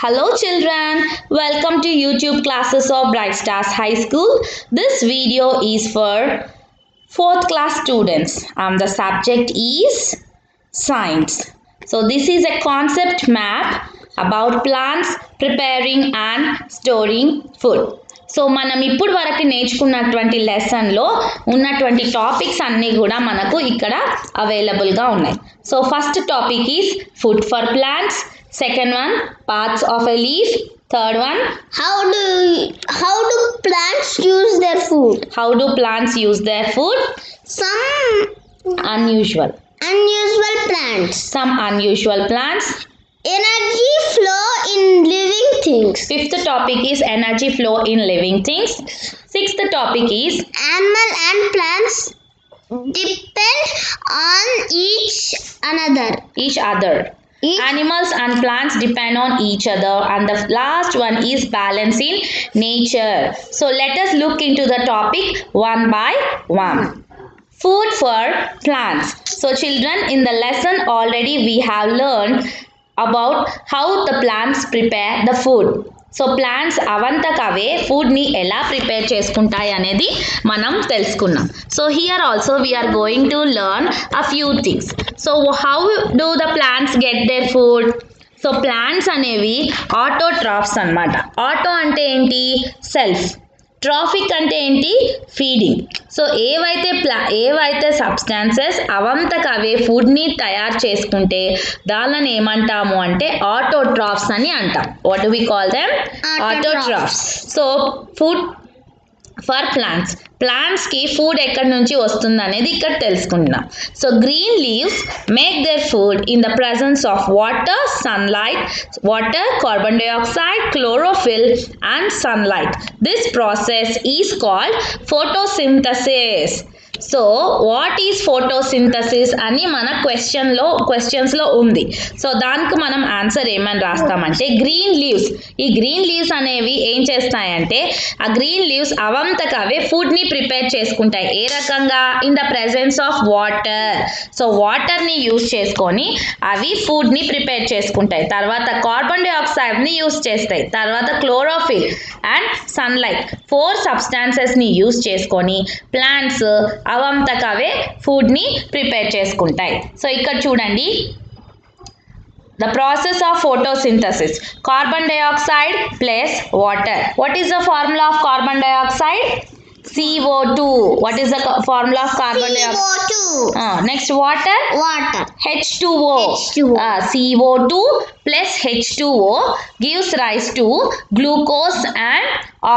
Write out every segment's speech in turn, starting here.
Hello children, welcome to YouTube classes of Bright Stars High School. This video is for 4th class students and the subject is science. So this is a concept map about plants preparing and storing food. So మనం ఇప్పుడు వరకు నేర్చుకున్నటువంటి లెసన్లో ఉన్నటువంటి topics అన్నీ కూడా మనకు ఇక్కడ అవైలబుల్గా ఉన్నాయి. So first topic is food for plants, second one parts of a leaf, third one how do plants use their food. How do plants use their food? Some unusual plants. Some unusual plants. Energy flow in living things. Fifth topic is energy flow in living things. Sixth topic is animal and plants depend on each other. Animals and plants depend on each other, and the last one is balance in nature. So let us look into the topic one by one. Food for plants. So children, in the lesson already we have learned about how the plants prepare the food. So plants అవంతకవే ఫుడ్ని ఎలా prepare చేసుకుంటాయి అనేది మనం తెలుసుకున్నాం. So here also we're going to learn a few things. So how do the plants get their food? So plants అనేవి autotrophs అన్నమాట. Auto అంటే ఏంటి? సెల్ఫ్. ట్రాఫిక్ అంటే ఏంటి? ఫీడింగ్. సో ఏవైతే సబ్స్టాన్సెస్ అవంతకు అవే ఫుడ్ని తయారు చేసుకుంటే దానిని ఏమంటాము అంటే ఆటోట్రాఫ్స్ అని అంటాం. What do we call them? Autotrophs. So food for plants. ప్లాంట్స్కి food ఎక్కడి నుంచి వస్తుంది అనేది ఇక్కడ తెలుసుకుంటున్నాం. So green leaves make their food in the presence of water, sunlight, carbon dioxide, chlorophyll and sunlight. This process is called photosynthesis. So what is photosynthesis అని మన క్వశ్చన్స్లో ఉంది. So దానికి మనం ఆన్సర్ ఏమని రాస్తామంటే గ్రీన్ లీవ్స్. ఈ గ్రీన్ లీవ్స్ అనేవి ఏం చేస్తాయంటే ఆ గ్రీన్ లీవ్స్ అవంతకు అవే ఫుడ్ని ప్రిపేర్ చేసుకుంటాయి. ఏ రకంగా? In the presence of water. So వాటర్ని యూజ్ చేసుకొని అవి ఫుడ్ని ప్రిపేర్ చేసుకుంటాయి. తర్వాత కార్బన్ డైఆక్సైడ్ని యూజ్ చేస్తాయి. తర్వాత క్లోరోఫిల్ అండ్ సన్లైట్ 4 సబ్స్టాన్సెస్ని యూజ్ చేసుకొని ప్లాంట్స్ అవంతకవే ఫుడ్ని ప్రిపేర్ చేసుకుంటాయి. సో ఇక్కడ చూడండి, the process of photosynthesis. Carbon dioxide plus water. What is the formula of carbon dioxide? CO2. What is the formula of carbon dioxide? CO2. Next water? H2O. CO2 plus H2O gives rise to glucose and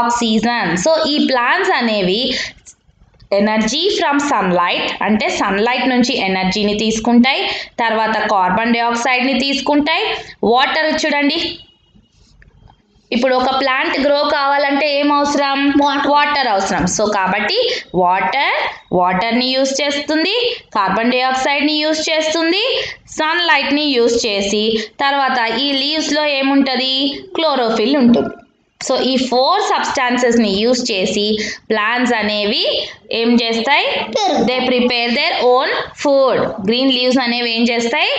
oxygen. So ఈ plants అనేవి energy from sunlight అంటే sunlight నుంచి ఎనర్జీని తీసుకుంటాయి. తర్వాత carbon డైఆక్సైడ్ని తీసుకుంటాయి. Water చూడండి, ఇప్పుడు ఒక ప్లాంట్ గ్రో కావాలంటే ఏం అవసరం? వాటర్ అవసరం. సో కాబట్టి వాటర్ని యూజ్ చేస్తుంది, కార్బన్ డైఆక్సైడ్ని యూజ్ చేస్తుంది, సన్లైట్ని యూజ్ చేసి తర్వాత ఈ లీవ్స్లో ఏముంటుంది? క్లోరోఫిల్ ఉంటుంది. సో ఈ 4 సబ్స్టాన్సెస్ని యూజ్ చేసి ప్లాంట్స్ అనేవి ఏం చేస్తాయి? They prepare their own food. Green leaves అనేవి ఏం చేస్తాయి?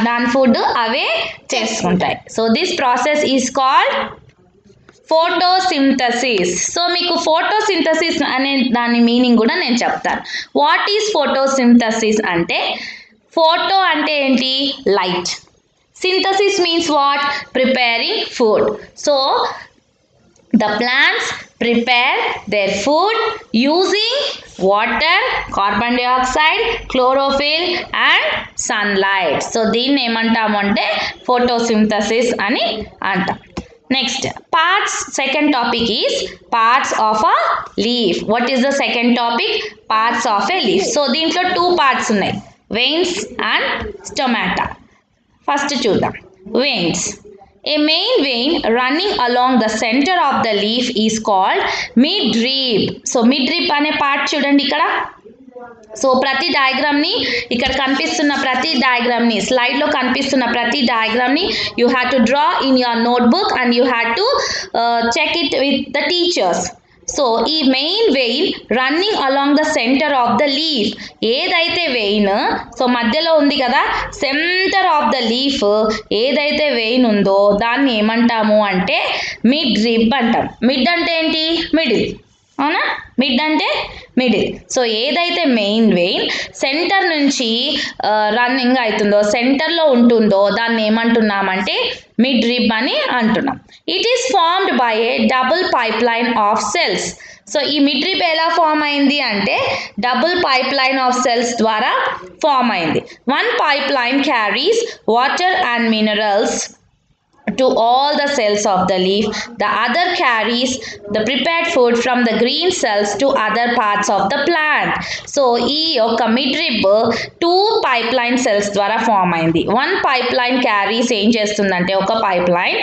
దాని ఫుడ్ అవే చేసుకుంటాయి. So this process is called photosynthesis. So మీకు ఫోటోసింథసిస్ అనే దాని మీనింగ్ కూడా నేను చెప్తాను. వాట్ ఈజ్ ఫోటోసింథసిస్ అంటే, ఫోటో అంటే ఏంటి? Light. Synthesis means what? Preparing food. So the plants prepare their food using water, carbon dioxide, chlorophyll and sunlight. So దీన్ని ఏమంటాము అంటే photosynthesis అని అంటాం. Next parts. Second topic is parts of a leaf. What is the second topic? Parts of a leaf. So దీంట్లో 2 parts ఉన్నాయి, veins and stomata. First చూద్దాం. Veins. A main vein running along the center of the leaf is called midrib. So midrib అనే part చూడండి ఇక్కడ. So ప్రతి డయాగ్రామ్ని ఇక్కడ కనిపిస్తున్న ప్రతి డయాగ్రామ్ని స్లైడ్లో కనిపిస్తున్న ప్రతి డయాగ్రామ్ని you have to draw in your notebook and you have to check it with the teachers. So ఈ main vein running along the centre of the leaf. ఏదైతే వెయిన్ సో మధ్యలో ఉంది కదా, సెంటర్ ఆఫ్ ద లీఫ్ ఏదైతే vein ఉందో దాన్ని ఏమంటాము అంటే మిడ్ రిబ్ అంటాం. మిడ్ అంటే ఏంటి? మిడిల్. అవునా? మిడ్ అంటే మిడిల్. సో ఏదైతే మెయిన్ వెయిన్ సెంటర్ నుంచి రన్నింగ్ అవుతుందో, సెంటర్లో ఉంటుందో దాన్ని ఏమంటున్నామంటే మిడ్ రిబ్ అని అంటున్నాం. It is formed by A double pipe line of cells. So ఈ మిడ్ రిబ్ ఎలా ఫామ్ అయింది అంటే double pipe line of cells ద్వారా ఫామ్ అయింది. One pipe line carries water and minerals to all the cells of the leaf. The other carries the prepared food from the green cells to other parts of the plant. So ఈ యొక్క mid rib 2 pipe line cells ద్వారా form అయింది. 1 pipe line carries ఏం చేస్తుందంటే ఒక pipe line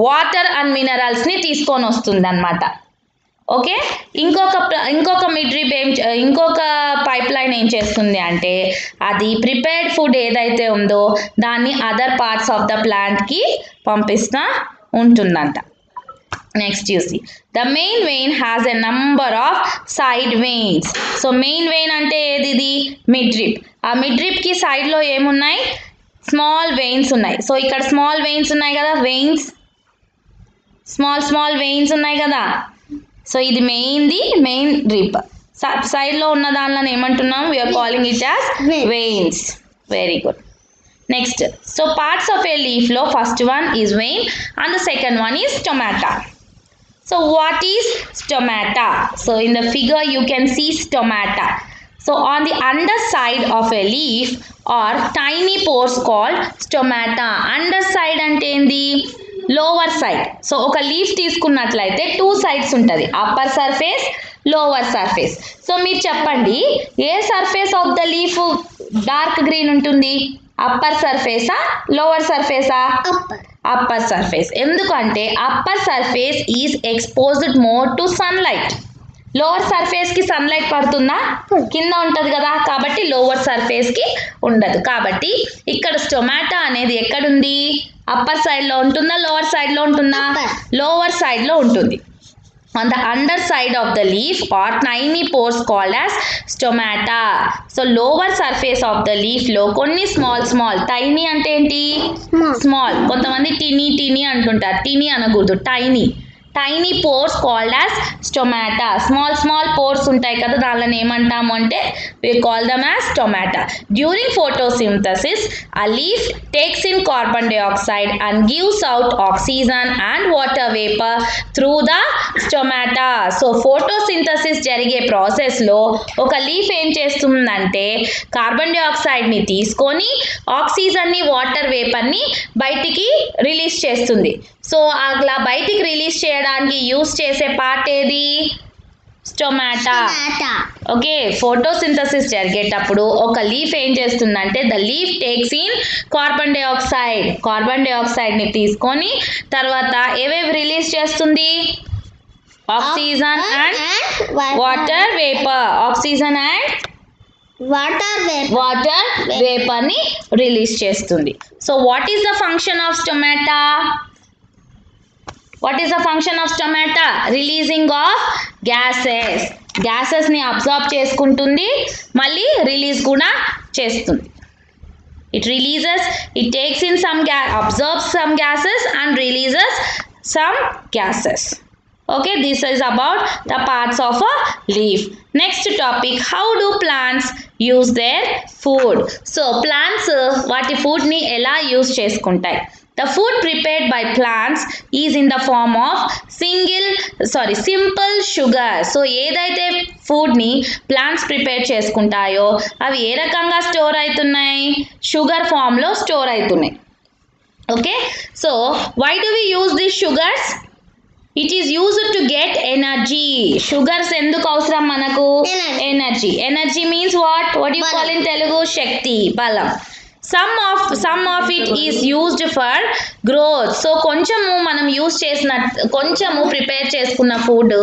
water and minerals ని తీసుకొని వస్తుంది అన్నమాట. ఓకే, ఇంకొక మిడ్ రిబ్ ఇంకొక పైప్ లైన్ ఏం చేస్తుంది అంటే అది ప్రిపేర్డ్ ఫుడ్ ఏదైతే ఉందో దాన్ని అదర్ పార్ట్స్ ఆఫ్ ద ప్లాంట్కి పంపిస్తూ ఉంటుందంట. నెక్స్ట్ చూసి the main vein has a number of side veins. So main vein అంటే ఏది? ఇది మిడ్ రిబ్. ఆ మిడ్ రిబ్కి సైడ్లో ఏమున్నాయి? స్మాల్ వెయిన్స్ ఉన్నాయి. సో ఇక్కడ స్మాల్ వెయిన్స్ ఉన్నాయి కదా, వెయిన్స్ స్మాల్ వెయిన్స్ ఉన్నాయి కదా. సో ఇది మెయిన్ రిబ్. సైడ్లో ఉన్న దానిలో ఏమంటున్నాం? We're calling it as veins. Very good. Next, so parts of a లీఫ్లో first one is vein and the second one is stomata. So what is stomata? So in the figure you can see stomata. So on the underside of a leaf are tiny pores called stomata. Underside అంటే ఏంది? Lower side. So ఒక leaf తీసుకున్నట్లయితే 2 sides ఉంటుంది, upper surface, lower surface. So మీరు చెప్పండి, ఏ surface of the leaf dark green ఉంటుంది? Upper సర్ఫేసా, లోవర్ సర్ఫేసా? Upper surface. ఎందుకంటే upper surface is exposed more to sunlight. Lower సర్ఫేస్కి సన్లైట్ పడుతుందా? కింద ఉంటుంది కదా, కాబట్టి లోవర్ సర్ఫేస్కి ఉండదు. కాబట్టి ఇక్కడ స్టొమాటా అనేది ఎక్కడుంది? అప్పర్ సైడ్లో ఉంటుందా, లోవర్ సైడ్లో ఉంటుందా? లోవర్ సైడ్లో ఉంటుంది. On the underside of the leaf are tiny pores called as stomata. So lower surface of the leaf లో కొన్ని small tiny అంటే ఏంటి? స్మాల్. కొంతమంది టీనీ అంటుంటారు, టీనీ అనకూడదు, tiny pores called as stomata. Small pores ఉంటాయి కదా, దానిని ఏమంటాము అంటే we call them as stomata. During photosynthesis a leaf takes in carbon dioxide and gives out oxygen and water vapor through the stomata. So photosynthesis జరిగే process లో ఒక leaf ఏం చేస్తుందంటే కార్బన్ డైఆక్సైడ్ ని తీసుకొని ఆక్సిజన్ ని, వాటర్ వేపర్ ని బయటికి రిలీజ్ చేస్తుంది. సో అలా బయటికి రిలీజ్ చేయడానికి యూస్ చేసే పార్ట్ ఏది? స్టొమాటా. ఓకే, ఫోటోసింథసిస్ జరిగేటప్పుడు ఒక లీఫ్ ఏం చేస్తుందంటే the leaf takes in carbon dioxide ని తీసుకొని తర్వాత ఏవేవి రిలీజ్ చేస్తుంది? Oxygen and water vapour. Oxygen and water vapour ని రిలీజ్ చేస్తుంది. So what is the function of stomata? What is the function of stomata? Releasing of gases. Gases ని absorb చేసుకుంటుంది, మళ్ళీ రిలీజ్ కూడా చేస్తుంది. It takes in some absorbs some gases and releases some gases. Okay, this is about the parts of a leaf. Next topic, how do plants use their food? So plants వాటి food ని ఎలా use చేసుకుంటాయి? The food prepared by plants is in the form of simple sugar. So ఏదైతే food ని plants prepare చేసుకుంటాయో అవి ఏ రకంగా store అవుతున్నాయి? Sugar form లో స్టోర్ అవుతున్నాయి. Okay, so why do we use these sugars? It is used to get energy. Sugars ఎందుకు అవసరం మనకు? Energy means what do you call in Telugu? Shakti, balam. Some of it is used for growth. So కొంచెము మనం కొంచెము prepare చేసుకున్న food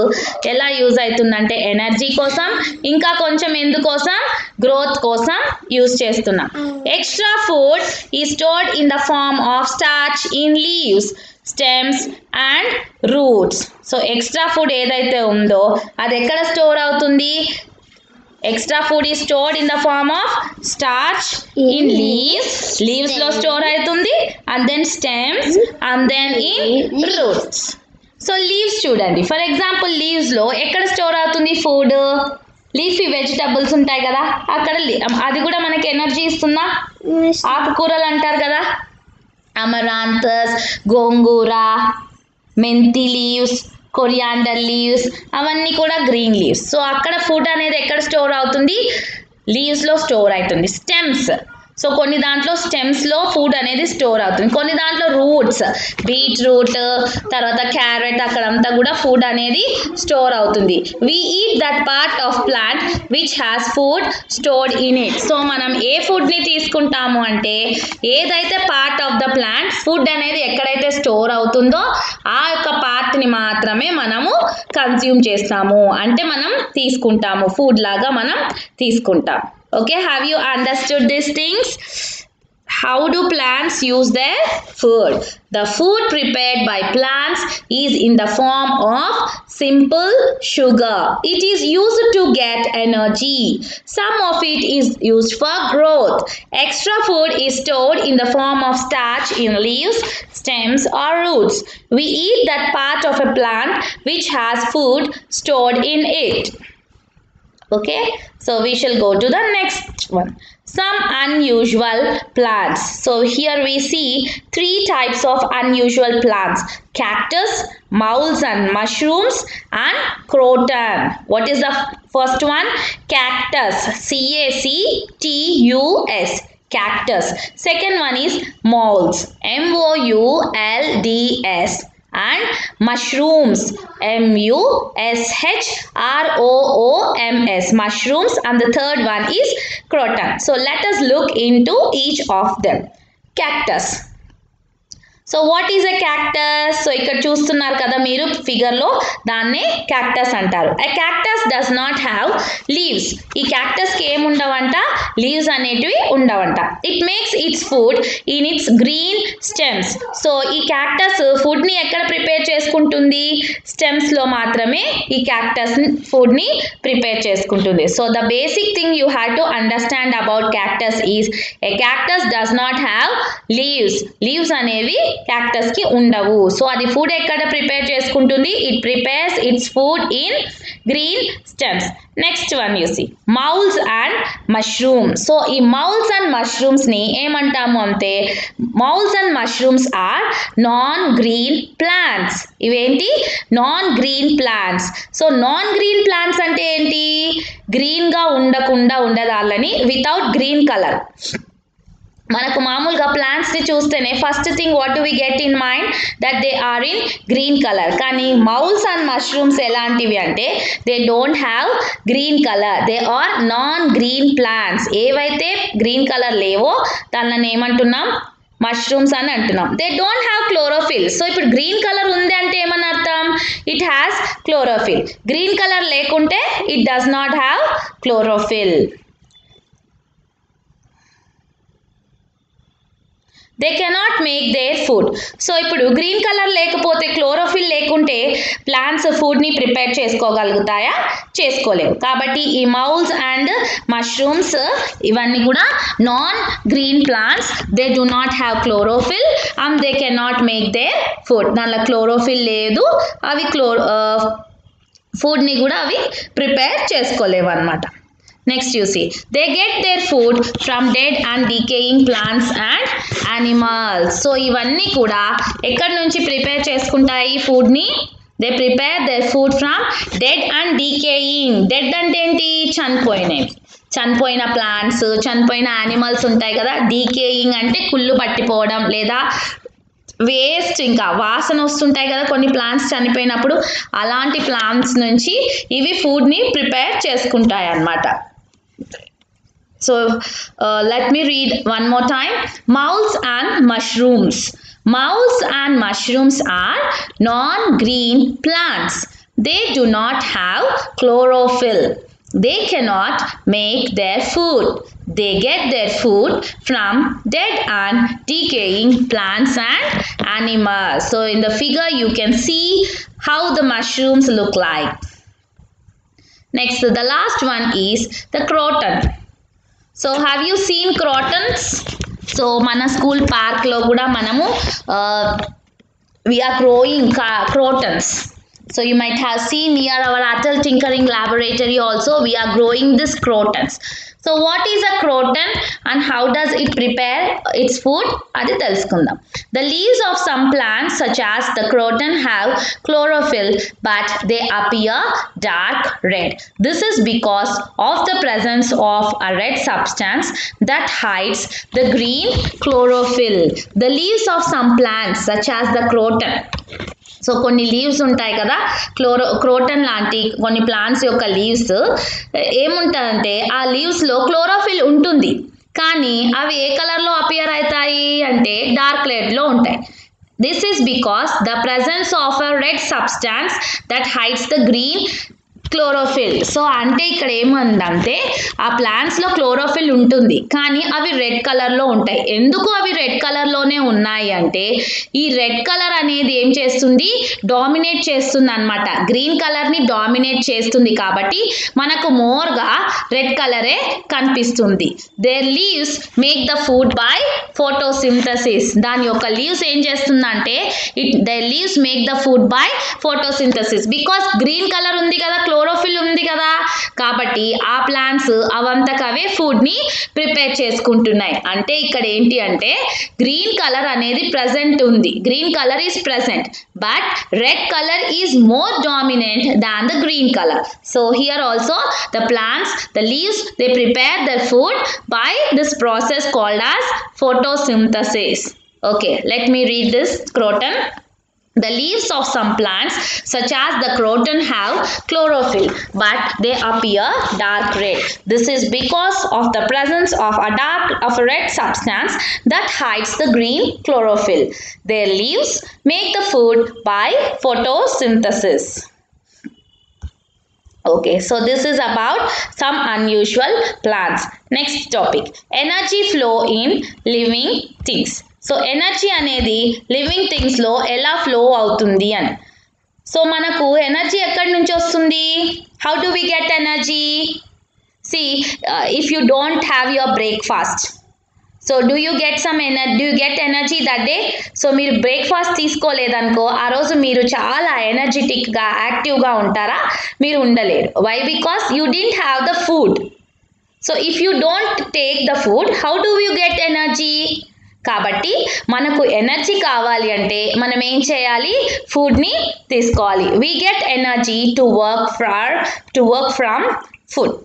ఎలా use అవుతుందంటే energy కోసం, ఇంకా కొంచెం ఎందుకోసం? గ్రోత్ కోసం యూజ్ చేస్తున్నాం. Extra food is stored in the form of starch in leaves. stems and roots. So extra food ఏదైతే ఉందో అది ఎక్కడ స్టోర్ అవుతుంది? Extra food is stored in the form of starch in leaves. Leaves లో store అవుతుంది, and then stems, and then in roots. So leaves చూడండి, for example leaves లో ఎక్కడ స్టోర్ అవుతుంది ఫుడ్? లీఫీ వెజిటబుల్స్ ఉంటాయి కదా, అక్కడ అది కూడా మనకి ఎనర్జీ ఇస్తుందా? ఆకుకూరలు అంటారు కదా, అమరాంతస్, గోంగూర, మెంతి లీవ్స్, కొరియాండర్ లీవ్స్, అవన్నీ కూడా గ్రీన్ లీవ్స్. సో అక్కడ ఫుడ్ అనేది ఎక్కడ స్టోర్ అవుతుంది? లీవ్స్లో స్టోర్ అవుతుంది. స్టెమ్స్, సో కొన్ని దాంట్లో స్టెమ్స్లో ఫుడ్ అనేది స్టోర్ అవుతుంది, కొన్ని దాంట్లో రూట్స్, బీట్రూట్, తర్వాత క్యారెట్, అక్కడంతా కూడా ఫుడ్ అనేది స్టోర్ అవుతుంది. We eat that part of plant which has food stored in it. So మనం ఏ ఫుడ్ని తీసుకుంటాము అంటే ఏదైతే part of the plant food అనేది ఎక్కడైతే స్టోర్ అవుతుందో ఆ యొక్క పార్ట్ని మాత్రమే మనము కన్స్యూమ్ చేస్తాము, అంటే మనం తీసుకుంటాము, ఫుడ్ లాగా మనం తీసుకుంటాం. Okay, have you understood these things? How do plants use their food? The food prepared by plants is in the form of simple sugar. It is used to get energy. Some of it is used for growth. Extra food is stored in the form of starch in leaves, stems or roots. We eat that part of a plant which has food stored in it. Okay, so we shall go to the next one. Some unusual plants. So here we see 3 types of unusual plants: cactus, moulds and mushrooms, and croton. What is the first one? Cactus. C-A-C-T-U-S. Cactus. Second one is moulds. M-O-U-L-D-S. And mushrooms, M-U-S-H-R-O-O-M-S, mushrooms, and the third one is croton. So let us look into each of them. Cactus. So what is a cactus? So ఇక్కడ చూస్తున్నారు కదా మీరు ఫిగర్లో, దాన్నే cactus అంటారు. A cactus does not have leaves. ఈ క్యాక్టస్కి ఏముండవంట? లీవ్స్ అనేటివి ఉండవంట. It makes its food in its green stems. So ఈ క్యాక్టస్ ఫుడ్ని ఎక్కడ ప్రిపేర్ చేసుకుంటుంది? స్టెమ్స్లో మాత్రమే ఈ క్యాక్టస్ ఫుడ్ని ప్రిపేర్ చేసుకుంటుంది. So the basic thing you have to understand about cactus is a cactus does not have leaves. Leaves అనేవి cactus కి ఉండవు. సో అది ఫుడ్ ఎక్కడ ప్రిపేర్ చేసుకుంటుంది? It prepares its food in green stems. Next one you see moulds and mushroom. So ఈ moulds and mushrooms ని ఏమంటాము అంటే, moulds and mushrooms are non green plants. ఇవేంటి? Non green plants. So non green plants అంటే ఏంటి? Green గా ఉండకుండా ఉండదాలని, without green colour. మనకు మామూలుగా ప్లాంట్స్ని చూస్తేనే first thing what do we get in mind that they are in green colour. కానీ మౌల్స్ అండ్ మష్రూమ్స్ ఎలాంటివి అంటే they don't have green colour, they are non green plants. ఏవైతే గ్రీన్ కలర్ లేవో దాన్ని ఏమంటున్నాం? మష్రూమ్స్ అని అంటున్నాం. They don't have chlorophyll. So ఇప్పుడు గ్రీన్ కలర్ ఉంది అంటే ఏమని అర్థం? It has chlorophyll. Green colour లేకుంటే it does not have chlorophyll. They cannot make there food. So ఇప్పుడు గ్రీన్ కలర్ లేకపోతే, క్లోరోఫిల్ లేకుంటే ప్లాంట్స్ ఫుడ్ని ప్రిపేర్ చేసుకోగలుగుతాయా? చేసుకోలేవు. కాబట్టి ఈ మౌల్స్ అండ్ మష్రూమ్స్ ఇవన్నీ కూడా non green plants. They do not have chlorophyll and they cannot make their food. దానిలో chlorophyll లేదు, అవి ఫుడ్ని కూడా అవి ప్రిపేర్ చేసుకోలేవు అన్నమాట. Next you see, they get their food from dead and decaying plants and animals. So ఇవన్నీ కూడా ఎక్కడి నుంచి ప్రిపేర్ చేసుకుంటాయి ఫుడ్ని? They prepare their food from dead and decaying. Dead అంటే ఏంటి? చనిపోయినవి, చనిపోయిన ప్లాంట్స్, చనిపోయిన యానిమల్స్ ఉంటాయి కదా. డీకేయింగ్ అంటే కుళ్ళు పట్టిపోవడం లేదా వేస్ట్, ఇంకా వాసన వస్తుంటాయి కదా కొన్ని ప్లాంట్స్ చనిపోయినప్పుడు. అలాంటి ప్లాంట్స్ నుంచి ఇవి ఫుడ్ని ప్రిపేర్ చేసుకుంటాయి అన్నమాట. So let me read one more time. Mouls and mushrooms. Mouls and mushrooms are non-green plants. They do not have chlorophyll. they cannot make their food. They get their food from dead and decaying plants and animals. So in the figure you can see how the mushrooms look like. Next, the last one is the croton. So have you seen crotons? So mana school park lo kuda manamu we are growing crotons. So you might have seen near our Atal Tinkering Laboratory also we are growing this crotons. So what is a croton and how does it prepare its food? Adi telusukundam. The leaves of some plants such as the croton have chlorophyll but they appear dark red. This is because of the presence of a red substance that hides the green chlorophyll. The leaves of some plants such as the croton. So కొన్ని leaves ఉంటాయి కదా croton లాంటి కొన్ని plants యొక్క leaves ఏముంటుందంటే ఆ లీవ్స్లో chlorophyll ఉంటుంది కానీ అవి ఏ కలర్లో అపియర్ అవుతాయి అంటే డార్క్ రెడ్లో ఉంటాయి. This is because the presence of a red substance that hides the green chlorophyll. So అంటే ఇక్కడ ఏమందంటే ఆ ప్లాంట్స్లో క్లోరోఫిల్ ఉంటుంది కానీ అవి రెడ్ కలర్లో ఉంటాయి. ఎందుకు అవి రెడ్ కలర్లోనే ఉన్నాయి అంటే ఈ రెడ్ కలర్ అనేది ఏం చేస్తుంది, డామినేట్ చేస్తుంది అనమాట, గ్రీన్ కలర్ని డామినేట్ చేస్తుంది కాబట్టి మనకు మోర్గా రెడ్ కలరే కనిపిస్తుంది. Their leaves make the food by photosynthesis. దాని యొక్క లీవ్స్ ఏం చేస్తుందంటే their leaves make the food by photosynthesis. Because green colour ఉంది కదా, క్లోరోఫిల్ ఉంది కదా, కాబట్టి ఆ ప్లాంట్స్ అవంతకవే ఫుడ్ని ప్రిపేర్ చేసుకుంటున్నాయి. అంటే ఇక్కడ ఏంటి అంటే గ్రీన్ కలర్ అనేది ప్రెసెంట్ ఉంది, green colour is present but red colour is more dominant than the green colour. So here also the plants, the leaves, they prepare their food by this process called as photosynthesis. Okay, let me read this croton. The leaves of some plants such as the croton have chlorophyll but they appear dark red. This is because of the presence of a red substance that hides the green chlorophyll. Their leaves make the food by photosynthesis. Okay, so this is about some unusual plants. Next topic, energy flow in living things. So energy అనేది living థింగ్స్లో ఎలా flow అవుతుంది అని. So మనకు energy ఎక్కడి నుంచి వస్తుంది? How do we get energy? See if you don't have your breakfast, so do you get energy that day? So మీరు breakfast తీసుకోలేదనుకో ఆ రోజు మీరు చాలా ఎనర్జెటిక్గా యాక్టివ్గా ఉంటారా? మీరు ఉండలేరు. Why? Because you didn't have the food. So if you don't take the food how do you get energy? కాబట్టి మనకు ఎనర్జీ కావాలి అంటే మనం ఏం చేయాలి? ఫుడ్ని తీసుకోవాలి. We get energy to work from food.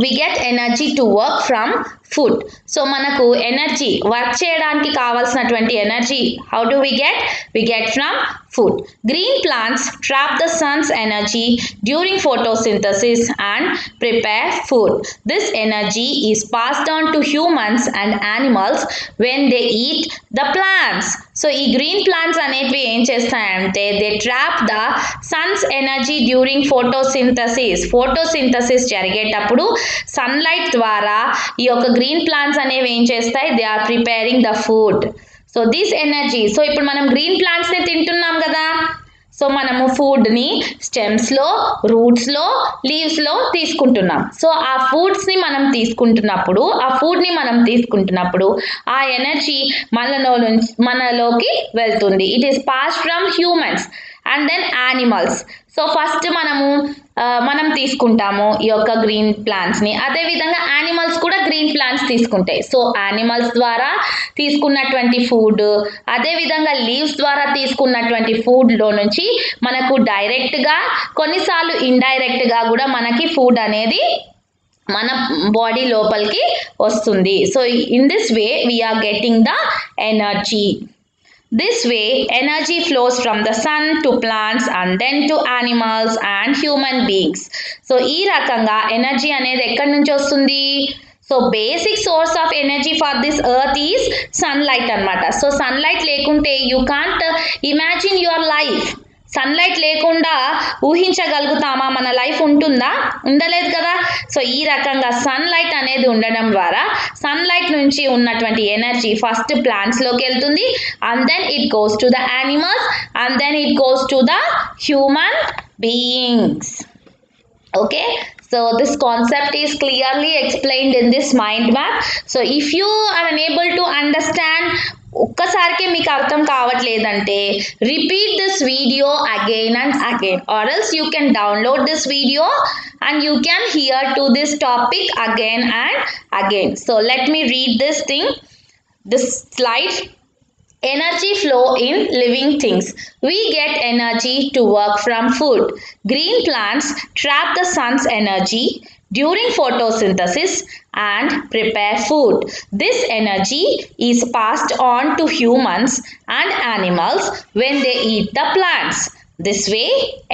we get energy to work from food. So మనకు ఎనర్జీ వర్క్ చేయడానికి కావాల్సినటువంటి energy how do we get from food. Green plants trap the sun's energy during photosynthesis and prepare food. This energy is passed on to humans and animals when they eat the plants. So ఈ green plants అనేటివి ఏం చేస్తాయంటే they trap the sun's energy during photosynthesis జరిగేటప్పుడు sunlight ద్వారా ఈ యొక్క green plants అనేవి ఏం చేస్తాయి? They are preparing the food. So this energy, so ఇప్పుడు మనం గ్రీన్ ప్లాంట్స్ని తింటున్నాం కదా, సో మనము ఫుడ్ని స్టెమ్స్లో, రూట్స్లో, లీవ్స్లో తీసుకుంటున్నాం. సో ఆ ఫుడ్ని మనం తీసుకుంటున్నప్పుడు ఆ ఎనర్జీ మనలోకి వెళ్తుంది. It is pass from humans and then animals. So first మనం తీసుకుంటాము ఈ యొక్క గ్రీన్ ప్లాంట్స్ని, అదేవిధంగా యానిమల్స్ కూడా గ్రీన్ ప్లాంట్స్ తీసుకుంటాయి. సో యానిమల్స్ ద్వారా తీసుకున్నటువంటి ఫుడ్, అదేవిధంగా లీవ్స్ ద్వారా తీసుకున్నటువంటి ఫుడ్లో నుంచి మనకు డైరెక్ట్గా, కొన్నిసార్లు ఇండైరెక్ట్గా కూడా మనకి ఫుడ్ అనేది మన బాడీ లోపలికి వస్తుంది. So in this way we are getting the energy. This way, energy flows from the sun to plants and then to animals and human beings. So, ఈ రకంగా ఎనర్జీ అనేది ఎక్కడి నుంచి వస్తుంది? So basic source of energy for this earth is sunlight అనమాట. So sunlight లేకుంటే you can't imagine your life. Sunlight లేకుండా ఊహించగలుగుతామా? మన లైఫ్ ఉంటుందా? ఉండలేదు కదా. సో ఈ రకంగా సన్లైట్ అనేది ఉండడం ద్వారా సన్లైట్ నుంచి ఉన్నటువంటి ఎనర్జీ ఫస్ట్ ప్లాంట్స్లోకి వెళ్తుంది, and then it goes to the animals, and then it goes to the human beings. Okay, so this concept is clearly explained in this mind map. So if you are unable to understand, ఒక్కసారికే మీకు అర్థం కావట్లేదంటే repeat this video again and again, or else you can download this video and you can hear to this topic again and again. So let me read this thing, this slide. Energy flow in living things. We get energy to work from food. Green plants trap the sun's energy during photosynthesis and prepare food. This energy is passed on to humans and animals when they eat the plants. This way,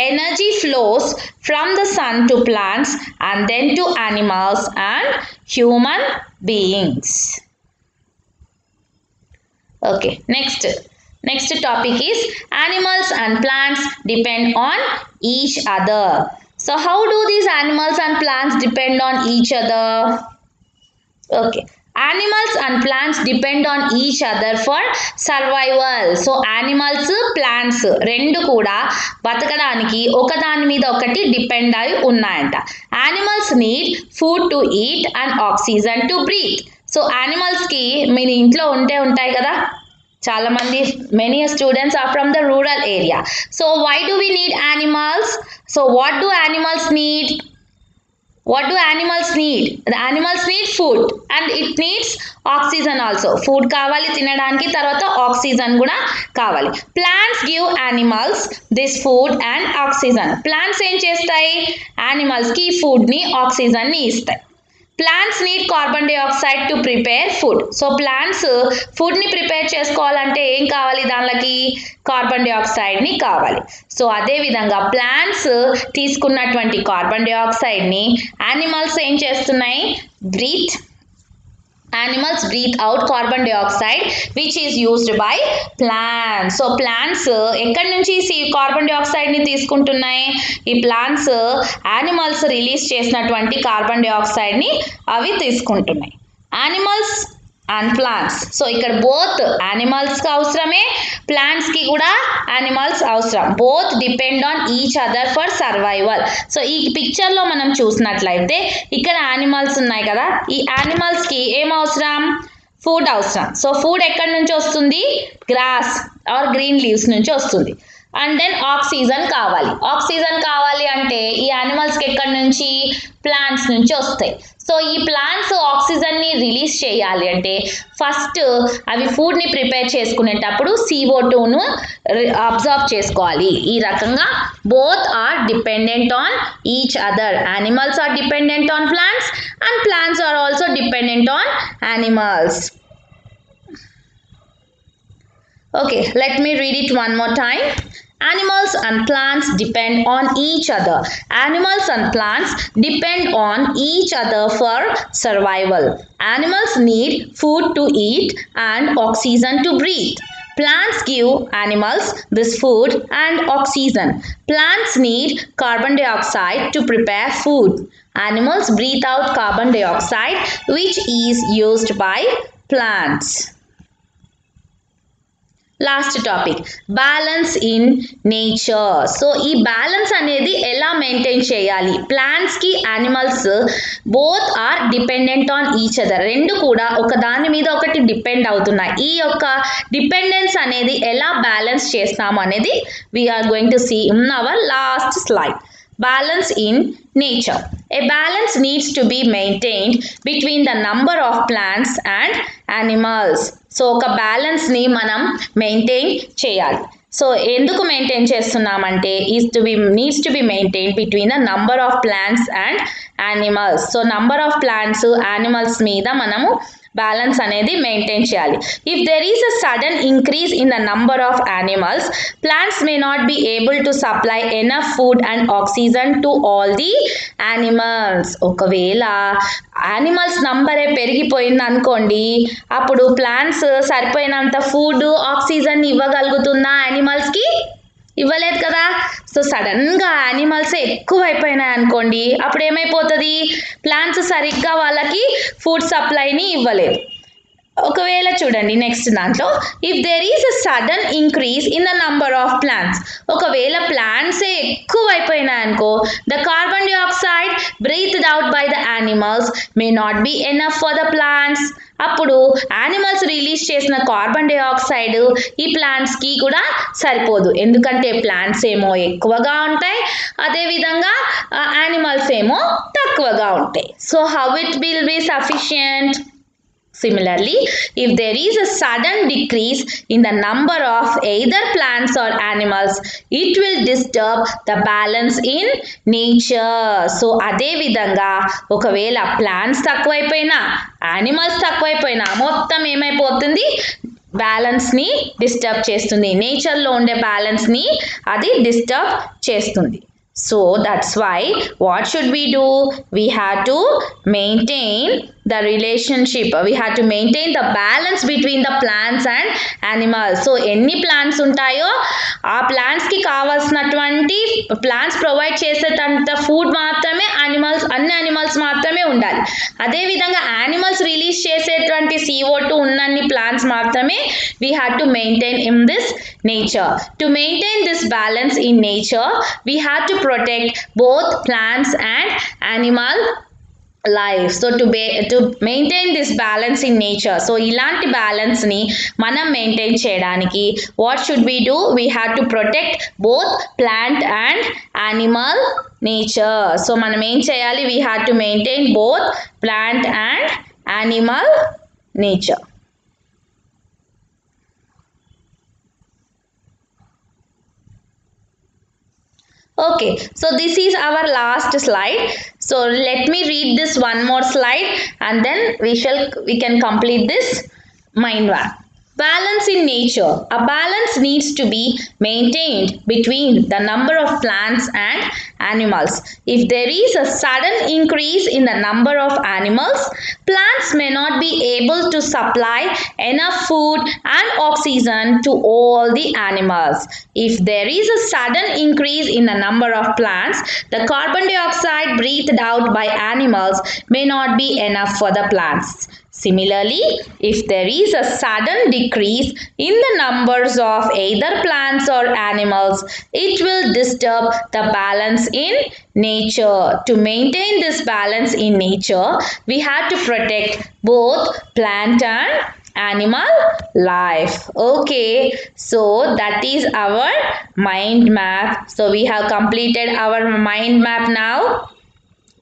energy flows from the sun to plants and then to animals and human beings. Okay, next topic is animals and plants depend on each other. So how do these animals and plants depend on each other? Okay, animals and plants depend on each other for survival. So animals, plants రెండు కూడా బతకడానికి ఒకదాని మీద ఒకటి depend అయి ఉన్నాయంట. Animals need food to eat and oxygen to breathe. So యానిమల్స్కి మీరు ఇంట్లో ఉంటాయి కదా, చాలా మంది many students are from the rural area. So why do we need animals? So what do animals need? What do animals need? The animals need food and it needs oxygen also. Food కావాలి తినడానికి, తర్వాత oxygen కూడా కావాలి. Plants give animals this food and oxygen. Plants ఏం చేస్తాయి? యానిమల్స్కి ఫుడ్ని ఆక్సిజన్ని ఇస్తాయి. Plants need carbon dioxide to prepare food. So plants food ni prepare చేసుకోవాలంటే ఏం కావాలి? దానికి కార్బన్ డైఆక్సైడ్ ని కావాలి. సో అదే విధంగా ప్లాంట్స్ తీసుకున్నటువంటి కార్బన్ డైఆక్సైడ్ ని యానిమల్స్ ఏం చేస్తున్నాయి? Animals breathe out carbon dioxide which is used by plants. So plants ఎక్కడి నుంచి కార్బన్ డైఆక్సైడ్ ని తీసుకుంటున్నాయి? ఈ ప్లాంట్స్ యానిమల్స్ రిలీజ్ చేసినటువంటి కార్బన్ డైఆక్సైడ్ ని అవి తీసుకుంటున్నాయి. Animals and plants. సో ఇక్కడ బోత్ యానిమల్స్కి అవసరమే, ప్లాంట్స్కి కూడా యానిమల్స్ అవసరం. Both depend on each other for survival. So ఈ పిక్చర్లో మనం చూసినట్లయితే ఇక్కడ యానిమల్స్ ఉన్నాయి కదా, ఈ యానిమల్స్కి ఏం అవసరం? ఫుడ్ అవసరం. సో ఫుడ్ ఎక్కడి నుంచి వస్తుంది? గ్రాస్ ఆర్ గ్రీన్ లీవ్స్ నుంచి వస్తుంది. అండ్ దెన్ ఆక్సిజన్ కావాలి. ఆక్సిజన్ కావాలి అంటే ఈ యానిమల్స్కి ఎక్కడి నుంచి? ప్లాంట్స్ నుంచి వస్తాయి. సో ఈ ప్లాంట్స్ ఆక్సిజన్ని రిలీజ్ చేయాలి అంటే ఫస్ట్ అవి ఫుడ్ని ప్రిపేర్ చేసుకునేటప్పుడు CO2ను అబ్జర్వ్ చేసుకోవాలి. ఈ రకంగా both are dependent on each other. Animals are dependent on plants and plants are also dependent on animals. Okay, let me read it one more time. Animals and plants depend on each other. Animals and plants depend on each other for survival. Animals need food to eat and oxygen to breathe. Plants give animals this food and oxygen. Plants need carbon dioxide to prepare food. Animals breathe out carbon dioxide which is used by plants. Last topic balance in nature. So ఈ balance అనేది ఎలా maintain చేయాలి? ప్లాంట్స్కి animals both are dependent on each other. రెండు కూడా ఒక దాని మీద ఒకటి డిపెండ్ అవుతున్నాయి. ఈ యొక్క డిపెండెన్స్ అనేది ఎలా బ్యాలెన్స్ చేస్తాము అనేది we are going to see in our last slide. Balance in nature. A balance needs to be maintained between the number of plants and animals. So ఒక బ్యాలెన్స్ని మనం మెయింటైన్ చేయాలి. సో ఎందుకు మెయింటైన్ చేస్తున్నామంటే needs to be maintain between the number of plants and animals. So number of plants animals మీద మనము balance అనేది maintain చేయాలి. If there is a sudden increase in the number of animals, plants May not be able to supply enough food and oxygen to all the animals. ఒకవేళ animals నంబరే పెరిగిపోయింది అనుకోండి, అప్పుడు plants సరిపోయినంత food oxygen ఇవ్వగలుగుతుందా యానిమల్స్కి? ఇవ్వలేదు కదా. So సడన్గా animals ఎక్కువైపోయినాయి అనుకోండి, అప్పుడు ఏమైపోతుంది, ప్లాంట్స్ సరిగ్గా వాళ్ళకి ఫుడ్ సప్లైని ఇవ్వలేదు. ఒకవేళ చూడండి నెక్స్ట్ దాంట్లో, if there is a sudden increase in the number of plants, ఒకవేళ ప్లాంట్సే ఎక్కువైపోయినాయి అనుకో, the carbon dioxide breathed out by the animals may not be enough for the plants. అప్పుడు యానిమల్స్ రిలీజ్ చేసిన కార్బన్ డైఆక్సైడ్ ఈ ప్లాంట్స్కి కూడా సరిపోదు, ఎందుకంటే ప్లాంట్స్ ఏమో ఎక్కువగా ఉంటాయి, అదేవిధంగా యానిమల్స్ ఏమో తక్కువగా ఉంటాయి. So how it will be sufficient? Similarly, if there is a sudden decrease in the number of either plants or animals, it will disturb the balance in nature. So అదే విధంగా ఒకవేళ ప్లాంట్స్ తక్కువైపోయినా యానిమల్స్ తక్కువైపోయినా మొత్తం ఏమైపోతుంది, బ్యాలెన్స్ని disturb చేస్తుంది, నేచర్లో ఉండే బ్యాలెన్స్ని అది disturb చేస్తుంది. So that's why what should we do? We have to maintain the relationship. We have to maintain the balance between the plants and animals. So ఎన్ని ప్లాంట్స్ ఉంటాయో ఆ ప్లాంట్స్కి కావాల్సినటువంటి ప్లాంట్స్ ప్రొవైడ్ చేసేటంత ఫుడ్ మాత్రమే అన్ని యానిమల్స్ మాత్రమే ఉండాలి. అదేవిధంగా యానిమల్స్ రిలీజ్ చేసేటువంటి CO2 ఉన్నన్ని ప్లాంట్స్ మాత్రమే we have to maintain in this nature. To maintain this balance in nature, we have to protect both plants and animal life. So to maintain this balance in nature, so ilanti balance ni manam maintain cheyadaniki what should we do? We have to protect both plant and animal nature. So manam em cheyali, we have to maintain both plant and animal nature. Okay, so this is our last slide. So let me read this one more slide and then we can complete this mind map. Balance in nature. A balance needs to be maintained between the number of plants and animals. If there is a sudden increase in the number of animals, plants may not be able to supply enough food and oxygen to all the animals. If there is a sudden increase in the number of plants, the carbon dioxide breathed out by animals may not be enough for the plants. Similarly, if there is a sudden decrease in the numbers of either plants or animals, it will disturb the balance in nature. To maintain this balance in nature, we have to protect both plant and animal life. Okay, so that is our mind map. So we have completed our mind map now.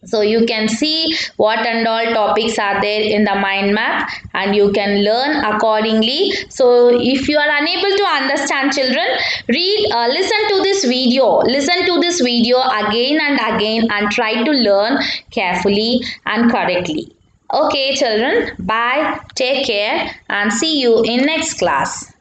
So you can see what and all topics are there in the mind map and you can learn accordingly. So if you are unable to understand, children, listen to this video again and again and try to learn carefully and correctly. Okay children, bye, take care and see you in next class.